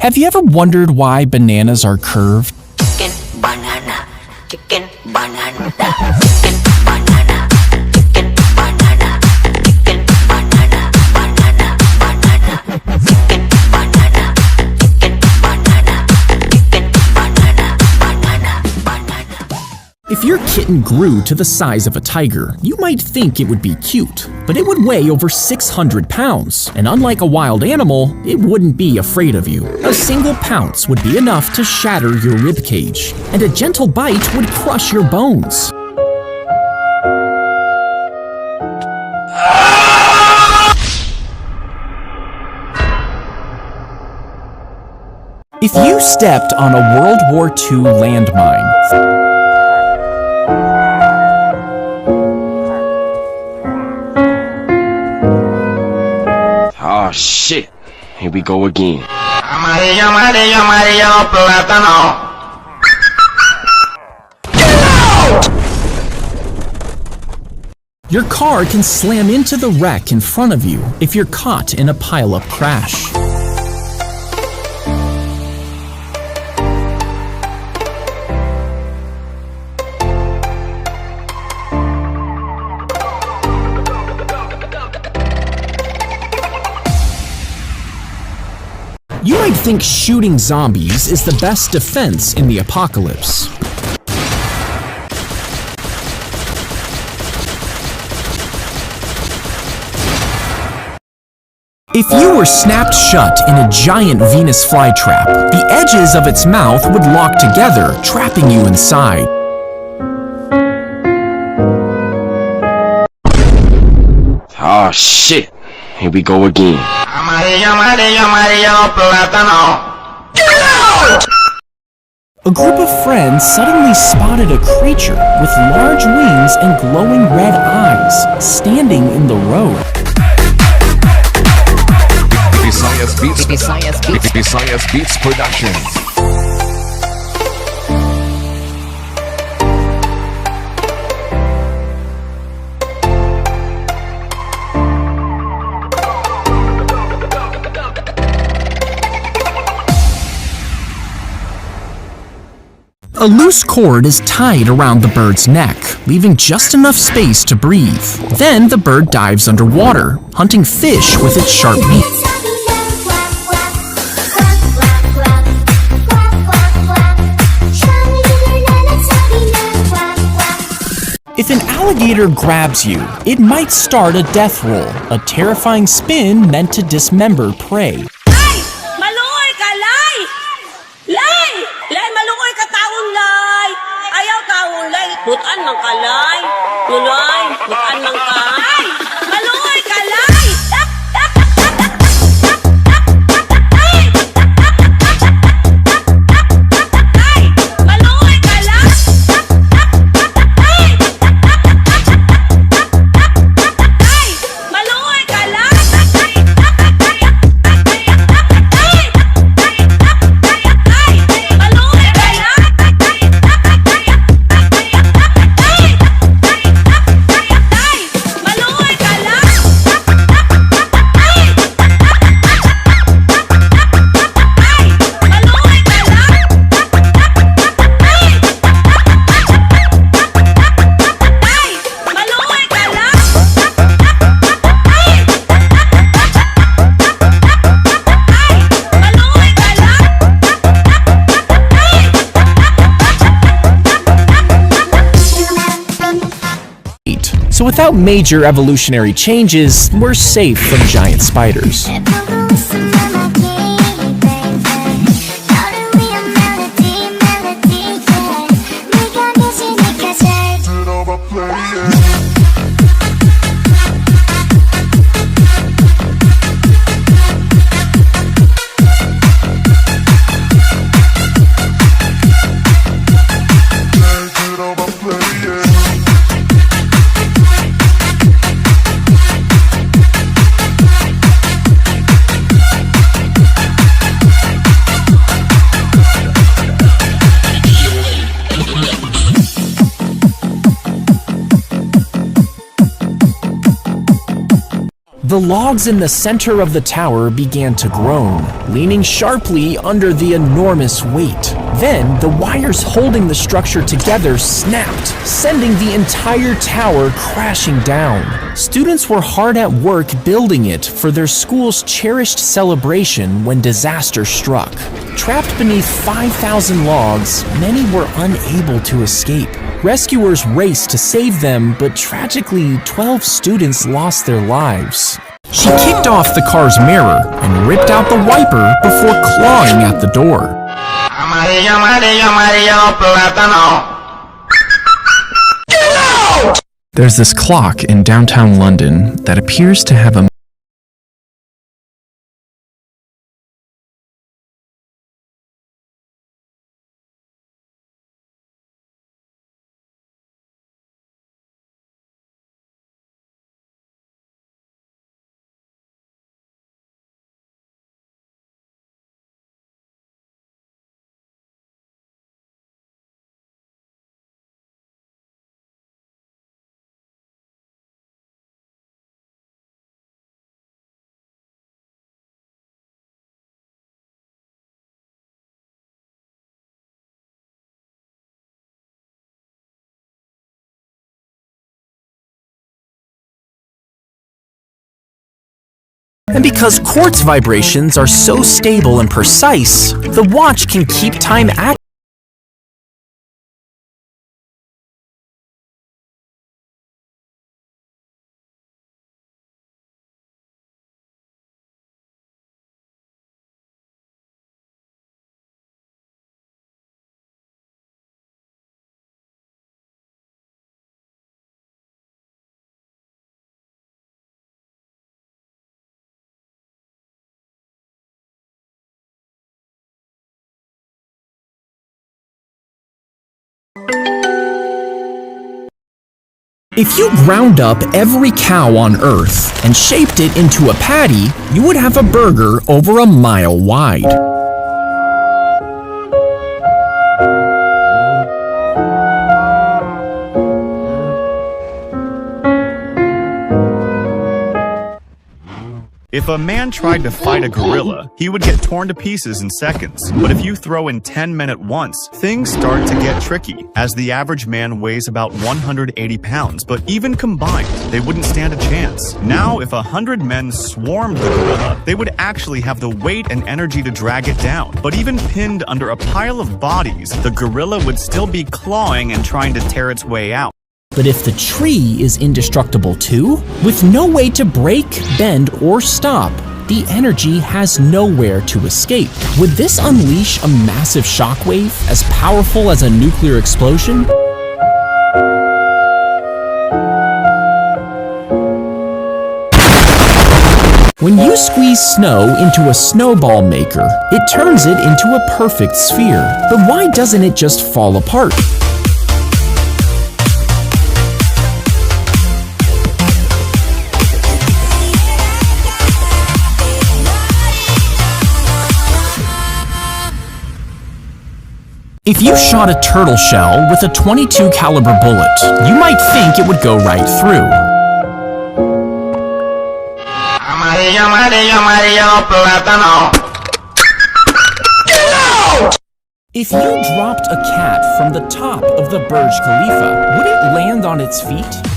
Have you ever wondered why bananas are curved? Chicken, banana, chicken, banana, chicken, banana, chicken, banana, chicken, banana, banana, banana, chicken, banana, chicken, banana, chicken, banana, banana, banana. If your kitten grew to the size of a tiger, you might think it would be cute, but it would weigh over 600 pounds, and unlike a wild animal, it wouldn't be afraid of you. A single pounce would be enough to shatter your ribcage, and a gentle bite would crush your bones. If you stepped on a World War II landmine, oh shit, here we go again. Amarillo, amarillo, amarillo, plátano. your car can slam into the wreck in front of you if you're caught in a pile-up crash. You might think shooting zombies is the best defense in the apocalypse. If you were snapped shut in a giant Venus flytrap, the edges of its mouth would lock together, trapping you inside. Oh shit, here we go again. Amarillo, amarillo, amarillo, plátano. Get out! A group of friends suddenly spotted a creature with large wings and glowing red eyes standing in the road. Visayas Beats Productions. A loose cord is tied around the bird's neck, leaving just enough space to breathe. Then the bird dives underwater, hunting fish with its sharp beak. If an alligator grabs you, it might start a death roll, a terrifying spin meant to dismember prey. Maluoy ka, Lay! Lay! Lay, maluoy ka, taong Lay! Ayaw taong Lay! Butan man ka, Lay! Lulay, butan man ka! Lay! Maluoy ka, Lay! So without major evolutionary changes, we're safe from giant spiders. The logs in the center of the tower began to groan, leaning sharply under the enormous weight. Then, the wires holding the structure together snapped, sending the entire tower crashing down. Students were hard at work building it for their school's cherished celebration when disaster struck. Trapped beneath 5,000 logs, many were unable to escape. Rescuers raced to save them, but tragically, 12 students lost their lives. She kicked off the car's mirror and ripped out the wiper before clawing at the door. Amarillo, amarillo, amarillo, plátano. Get out! There's this clock in downtown London that appears to have a And because quartz vibrations are so stable and precise, the watch can keep time accurately. If you ground up every cow on Earth and shaped it into a patty, you would have a burger over a mile wide. If a man tried to fight a gorilla, he would get torn to pieces in seconds. But if you throw in 10 men at once, things start to get tricky, as the average man weighs about 180 pounds, but even combined, they wouldn't stand a chance. Now, if 100 men swarmed the gorilla, they would actually have the weight and energy to drag it down. But even pinned under a pile of bodies, the gorilla would still be clawing and trying to tear its way out. But if the tree is indestructible too, with no way to break, bend, or stop, the energy has nowhere to escape. Would this unleash a massive shockwave as powerful as a nuclear explosion? When you squeeze snow into a snowball maker, it turns it into a perfect sphere. But why doesn't it just fall apart? If you shot a turtle shell with a .22 caliber bullet, you might think it would go right through. Amarillo, amarillo, amarillo, plátano. Get out! If you dropped a cat from the top of the Burj Khalifa, would it land on its feet?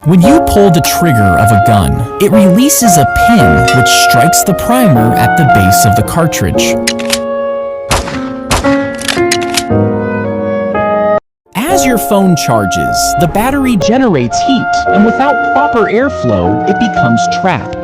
When you pull the trigger of a gun, it releases a pin which strikes the primer at the base of the cartridge. As your phone charges, the battery generates heat, and without proper airflow, it becomes trapped.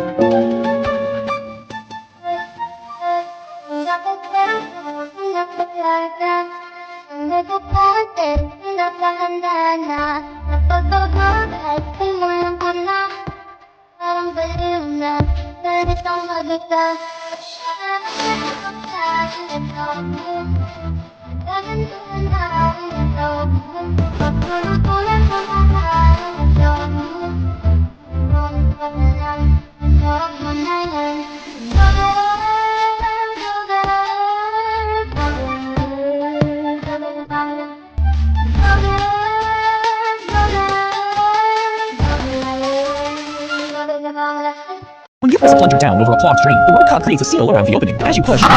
When you press a plunger down over a clogged drain, the root cog creates a seal around the opening. As you push, if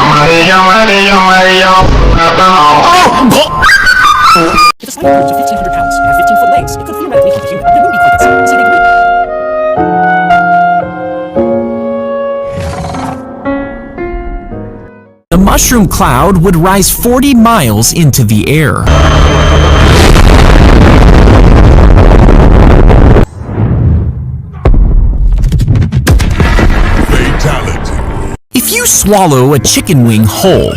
a spider proves to 1,500 pounds and have 15-foot legs, it could theoretically hunt a human. It wouldn't be quite that simple. See, they would. The mushroom cloud would rise 40 miles into the air. Fatality. If you swallow a chicken wing whole,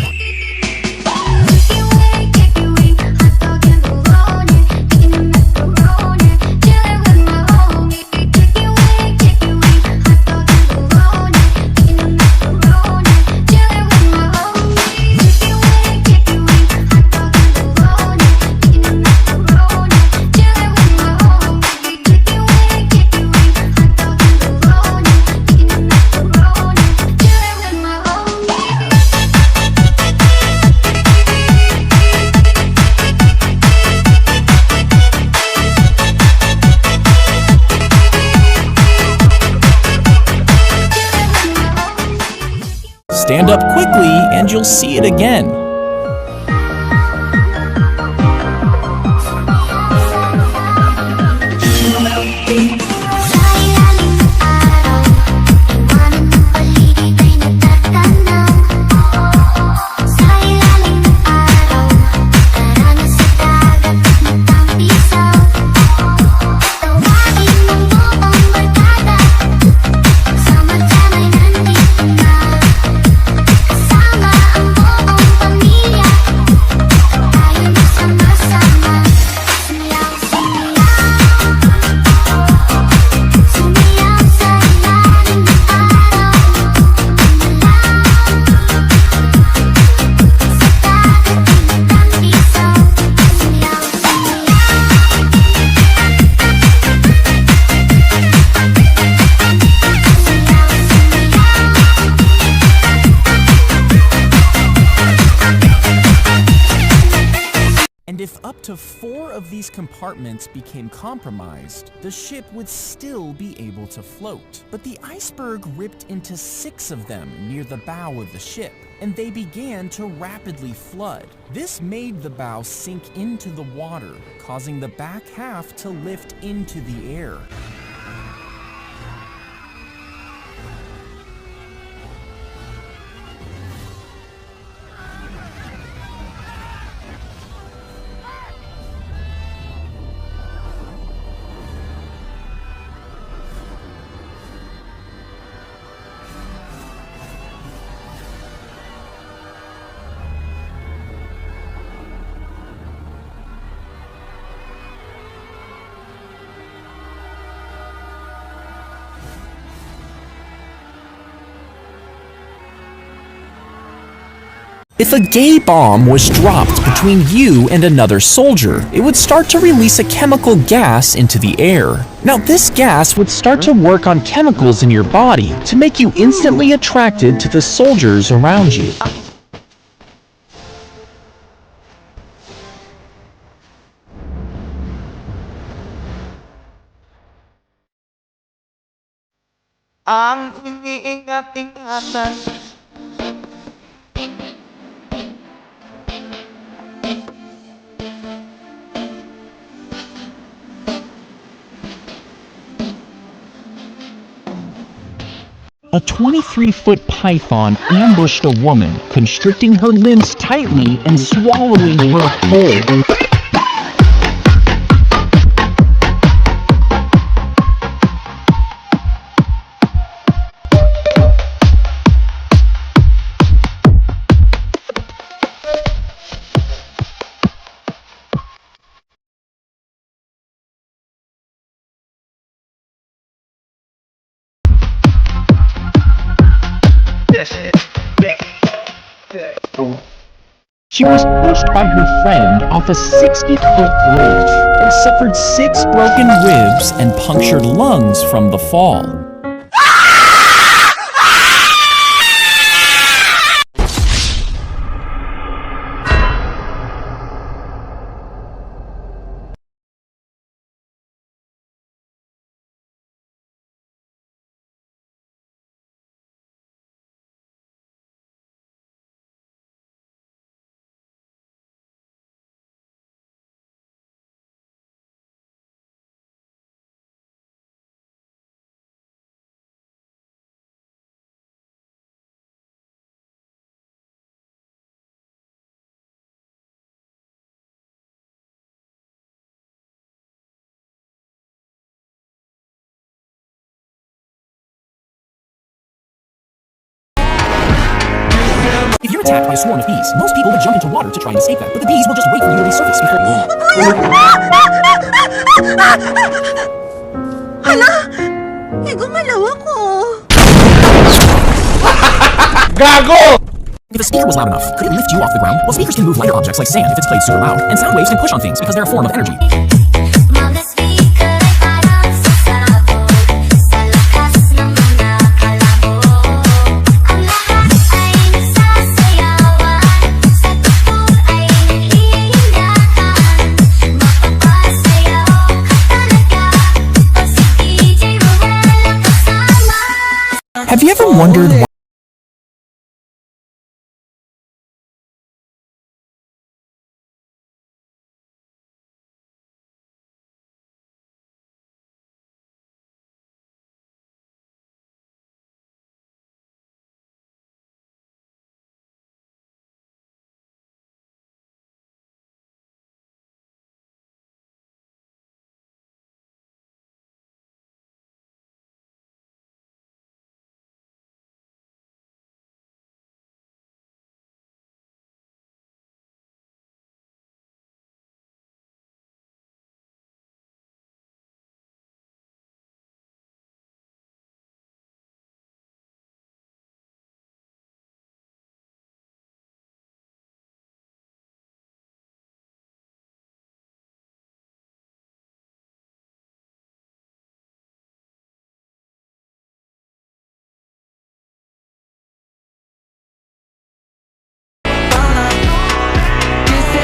stand up quickly and you'll see it again. If up to 4 of these compartments became compromised, the ship would still be able to float. But the iceberg ripped into 6 of them near the bow of the ship, and they began to rapidly flood. This made the bow sink into the water, causing the back half to lift into the air. If a gay bomb was dropped between you and another soldier, it would start to release a chemical gas into the air. Now, this gas would start to work on chemicals in your body to make you instantly attracted to the soldiers around you. Ang iniingatan. A 23-foot python ambushed a woman, constricting her limbs tightly and swallowing her whole. She was pushed by her friend off a 60-foot bridge and suffered 6 broken ribs and punctured lungs from the fall. If you're attacked by a swarm of bees, most people would jump into water to try and escape them, but the bees will just wait for you to resurface before... Hala! Gumalaw ako. If a speaker was loud enough, could it lift you off the ground? Well, speakers can move lighter objects like sand if it's played super loud, and sound waves can push on things because they're a form of energy. Have you ever wondered